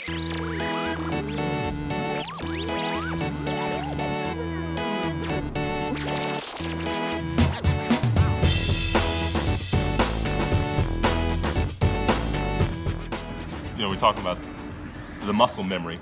You know, we're talking about the muscle memory.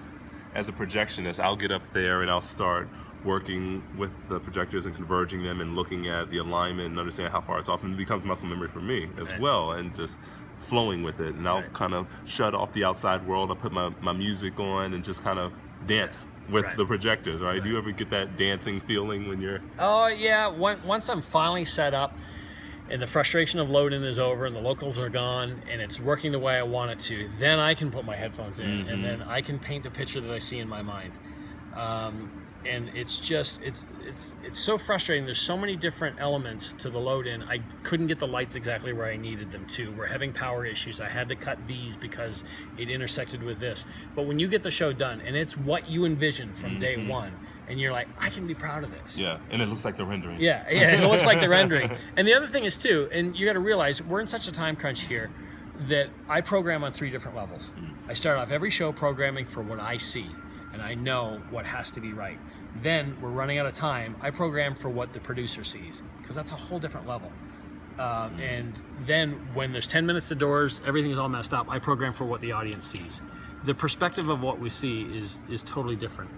As a projectionist, I'll get up there and I'll start working with the projectors and converging them and looking at the alignment and understanding how far it's off, and it becomes muscle memory for me as well, and just flowing with it. And I'll kind of shut off the outside world. I'll put my music on and just kind of dance with the projectors, right? Do you ever get that dancing feeling when you're... Oh yeah, once I'm finally set up and the frustration of loading is over and the locals are gone and it's working the way I want it to, then I can put my headphones in and then I can paint the picture that I see in my mind. And it's just, it's so frustrating. There's so many different elements to the load in. I couldn't get the lights exactly where I needed them to. We're having power issues. I had to cut these because it intersected with this. But when you get the show done and it's what you envisioned from day one, and you're like, I can be proud of this. Yeah, and it looks like the rendering. Yeah, it looks like the rendering. And the other thing is too, and you got to realize we're in such a time crunch here that I program on 3 different levels. I start off every show programming for what I see, and I know what has to be right. Then we're running out of time. I program for what the producer sees, because that's a whole different level. And then when there's 10 minutes to doors, everything's all messed up, I program for what the audience sees. The perspective of what we see is totally different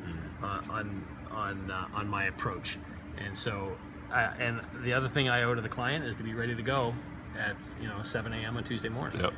on my approach. And so, and the other thing I owe to the client is to be ready to go at 7 a.m. on Tuesday morning. Yep.